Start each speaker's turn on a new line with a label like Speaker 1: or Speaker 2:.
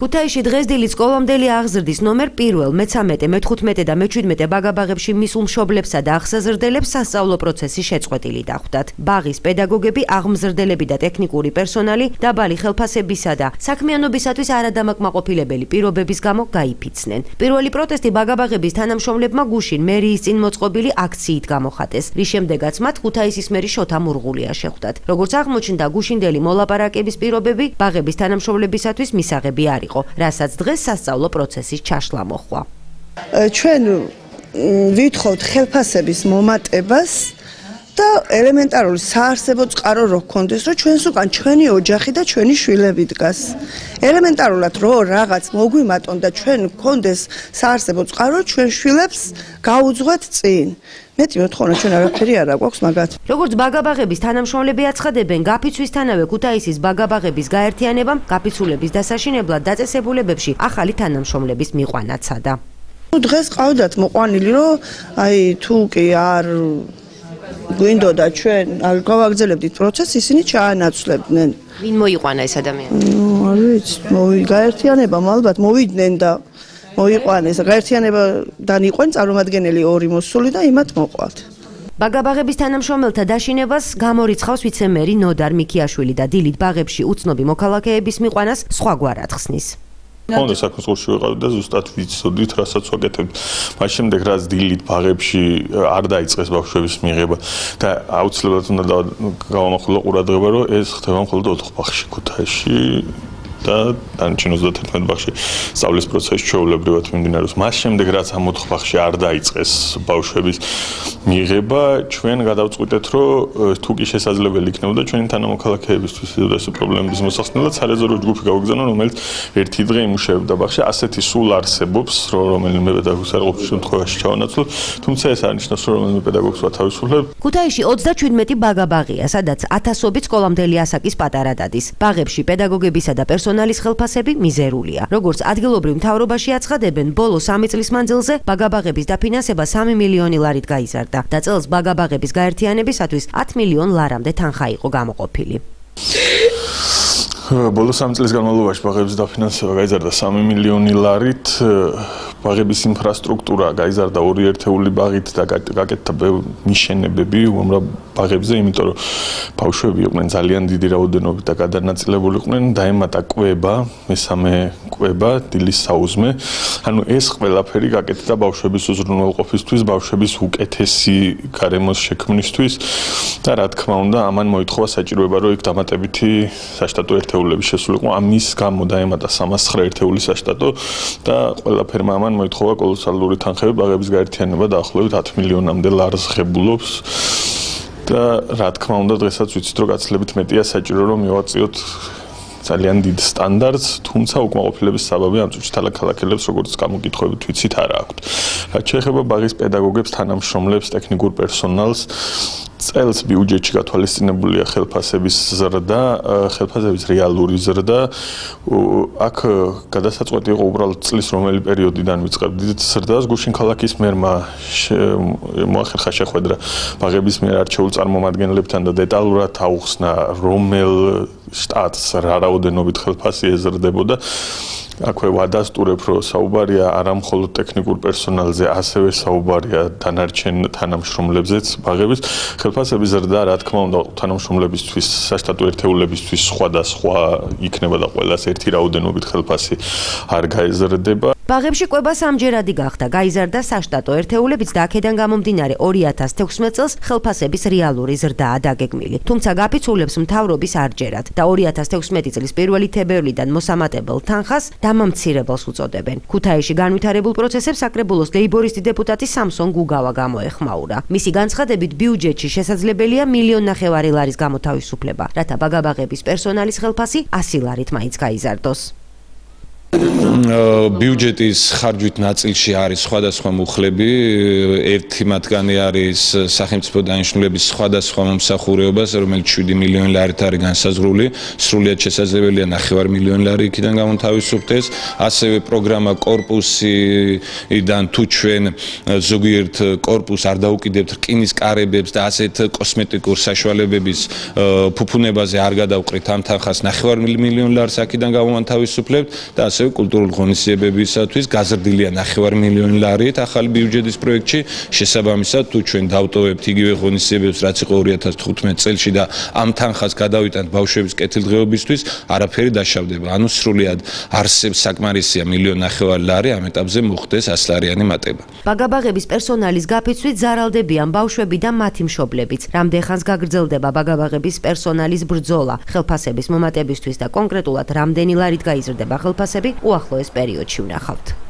Speaker 1: ქუთაისში დღეს დილით სკოლამდელი აღზრდის ნომერ 1, მე-13, მე-15 და მე-17 ბაგაბაღებში მისულ მშობლებსა და აღსაზრდელებს სასწავლო პროცესი შეწყვეტილი დახვდათ. ბაღის პედაგოგები, აღმზრდელები და ტექნიკური პერსონალი დაბალი ხელფასებისა და საქმიანობისათვის არადამაკმაყოფილებელი პირობების გამო გაიფიცნენ. პირველი პროტესტი ბაგაბაღების თანამშრომლებმა გუშინ მერიის წინ მოწყობილი აქციით გამოხატეს, რის შემდეგაც მათ ქუთაისის მერი შოთა მურღულია შეხვდათ. როგორც აღმოჩნდა, გუშინდელი მოლაპარაკების პირობები ბაღების თანამშრომლებისათვის მისაღები არ იყო, რასაც დღეს სასწავლო პროცესის ჩაშლა მოჰყვა.
Speaker 2: ჩვენ ვითხოვთ ხელფასების მომატებას და ელემენტარული საარსებო წყარო რო გქონდეს, რომ ჩვენს უკან ჩვენი ოჯახი და ჩვენი შვილები დგას. ელემენტარულად რო რაღაც მოგვიმატონ და ჩვენ გქონდეს საარსებო წყარო, ჩვენ შვილებს გაუძღვეთ წინ. მეტი მოთხოვნა ჩვენ არაფერი არ აქვს მაგათ.
Speaker 1: როგორც ბაგაბაღების თანამშრომლები აცხადებენ, გაფიცვისთანავე ქუთაისის ბაგაბაღების გაერთიანებამ გაფიცულების დასაშინებლად დაწესებულებებში ახალი თანამშრომლების მიყვანა ცადა.
Speaker 2: დღეს ყავდათ მოყვანილი, რომ თუ კი არ გვინდოდა ჩვენ არ გავაგრძელებდით პროცესს, ისინი ჩაანაცვლებდნენ.
Speaker 1: ვინ მოიყვანა ეს ადამიანი?
Speaker 2: არ ვიცი, გაერთიანებამ ალბათ მოვიდნენ და მოიყვანეს. გაერთიანებიდან იყვნენ წარმომადგენელი 2 მოსული და იმათ მოყავთ.
Speaker 1: ბაგაბაღების თანამშრომელთა დაშინებას გამორიცხავს ვიცე-მერი ნოდარ მიქიაშვილი და დილით ბაღებში უცნობი მოქალაქეების მიყვანას სხვაგვარად ხსნის.
Speaker 3: ხონდა საქმეში ვიყავით და ზუსტად ვიცოდით, რასაც ვაკეთებთ. მას შემდეგ რაც დილით ბაღებში არ დაიწყეს ბავშვების მიღება და აუცილებლად უნდა გავამახვილო ყურადღება, რომ ეს ხდება მხოლოდ 4 ბაღში ქუთაისში და დანარჩენ 31 ბაღში სწავლის პროცესი ჩვეულებრივად მიმდინარეობს. მას შემდეგ რაც ამ 4 ბაღში არ დაიწყეს ბავშვების მიღება, ჩვენ გადავწყვიტეთ, რომ თუ კი შესაძლებელი იქნებოდა ჩვენი თანამოქალაქეებისთვის ეს პრობლემების მოსახსნელად სარეზერვო ჯგუფი გავაგზავნა, რომელიც ერთი დღე იმუშავებდა ბაღში. ასეთი სულ არსებობს, რომელიმე პედაგოგს არ ყოფილი შემთხვევაში ჩავანაცვლოთ, თუმცა ეს არ ნიშნავს, რომ რომელიმე პედაგოგს ვათავისუფლებ.
Speaker 1: ქუთაისში 37 ბაგაბაღია, სადაც ათასობით სკოლამდელი ასაკის პატარა დადის. ბაღებში პედაგოგებისა და პერსონალის ხელფასები მიზერულია. როგორც ადგილობრივ მთავრობაში აცხადებენ, ბოლო 3 წლის მანძილზე ბაგაბაღების დაფინანსება 3 მილიონი ლარით გაიზარდა და წელს ბაგაბაღების გაერთიანებისათვის 10 მილიონ ლარამდე თანხა იყო გამოყოფილი.
Speaker 3: ბოლო 3 წლის განმავლობაში ბაღების დაფინანსება გაიზარდა 3 მილიონი ლარით, ბაღების ინფრასტრუქტურა გაიზარდა 2 ერთეული ბაღით და გაკეთდა მიშენებები უამრავ ბაღებზე, იმიტომ რომ ბავშვები იყვნენ ძალიან დიდი რაოდენობით და გადანაწილებულიყვნენ, დაემატა კვება, მესამე კვება, დილის საუზმე. ანუ ეს ყველაფერი გაკეთდა ბავშვების უზრუნველყოფისთვის, ბავშვების უკეთესი გარემოს შექმნისთვის და რა თქმა უნდა, ამან მოითხოვა საჭიროება, რომ იქ დამატებითი საშტატო ერთეულები შესულიყო. ამის გამო დაემატა 309 ერთეული საშტატო და ყველაფერმა ამან მოითხოვა კოლოსალური თანხები, ბაღების გაერთიანება დაახლოებით 10 მილიონამდე ლარს ღებულობს. და რა თქმა უნდა, დღესაც ვიცით, რომ გაცილებით მეტია საჭირო, რომ მივაწიოთ ძალიან დიდ სტანდარტს, თუმცა უკმაყოფილების საბაბი ამ წუთში ქალაქელებს როგორც გამოკითხვებით ვიცით არ აქვთ. რაც შეეხება ბაღის პედაგოგებს, თანამშრომლებს, ტექნიკურ პერსონალს, წელს ბიუჯეტში გათვალისწინებულია ხელფასების ზრდა, ხელფასების რეალური ზრდა. აქ გადასაწყვეტი იყო უბრალოდ წლის რომელი პერიოდიდან ვიწყებდით ზრდას. გუშინ ქალაქის მერმა მოახერხა შეხვედრა ბაღების მიერ არჩეულ წარმომადგენლებთან და დეტალურად აუხსნა, რომელ შტატს რა რაოდენობით ხელფასი ეზრდებოდა. აქვე ვადასტურებ, რომ საუბარია არა მხოლოდ ტექნიკურ პერსონალზე, ასევე საუბარია დანარჩენ თანამშრომლებზეც ბაღების. ხელფასების ზრდა, რა თქმა უნდა, თანამშრომლებისთვის, საშტატო ერთეულებისთვის სხვადასხვა იქნება და ყველას ერთი რაოდენობით ხელფასი არ გაეზრდება.
Speaker 1: ბაღებში კვება სამჯერადი გახდა, გაიზარდა საშტატო ერთეულებიც და აქედან გამომდინარე 2016 წელს ხელფასების რეალური ზრდაა დაგეგმილი. თუმცა გაფიცულებს მთავრობის არ ჯერათ და 2016 წლის 1 თებერვლიდან მოსამატებელ თანხას დამამცირებელს უწოდებენ. ქუთაისში განვითარებულ პროცესებს საკრებულოს ლეიბორისტი დეპუტატი სამსონ გუგავა გამოეხმაურა. მისი განცხადებით, ბიუჯეტში შესაძლებელია 1,5 მილიონი ლარის გამოთავისუფლება, რათა ბაგაბაღების პერსონალის ხელფასი 100 ლარით მაინც გაიზარდოს.
Speaker 4: ბიუჯეტის ხარჯვით ნაწილში არის სხვადასხვა მუხლები, ერთი მათგანი არის სახელმწიფო დანიშნულების სხვადასხვა მომსახურებას, რომელიც 7 მილიონი ლარით არის განსაზღვრული, სრულიად შესაძლებელია 9 მილიონი ლარი იქიდან გამოთავისუფლდეს, ასევე პროგრამა კორპუსიდან თუ ჩვენ ზოგიერთ კორპუსს არ დაუკიდებთ რკინის კარებებს და ასეთ კოსმეტიკურ საშუალებების ფუფუნებაზე არ გადავყრით ამ თანხას 9 მილიონი ლარს აქედან გამოვანთავისუფლებთ და ასევე ასევე კულტურული ღონისძიებებისათვის გაზრდილია 9 მილიონი ლარით ახალი ბიუჯეტის პროექტში. შესაბამისად, თუ ჩვენ დავტოვებთ იგივე ღონისძიებებს, რაც იყო 2015 წელში და ამ თანხას გადავიტანთ ბავშვების კეთილდღეობისთვის, არაფერი დაშავდება. ანუ სრულად არსებს საკმარისია 1,5 მილიონი ლარი ამ ეტაპზე მოხდეს 100 ლარიანი მატება.
Speaker 1: ბაგაბაღების პერსონალის გაფიცვით ზარალდებიან ბავშვები და მათი მშობლებიც. რამდენხანს გაგრძელდება ბაგაბაღების პერსონალის ბრძოლა, ხელფასების მომატებისთვის და კონკრეტულად რამდენი ლარით გაიზრდება ხელფასები, უახლოეს პერიოდში ვნახავთ.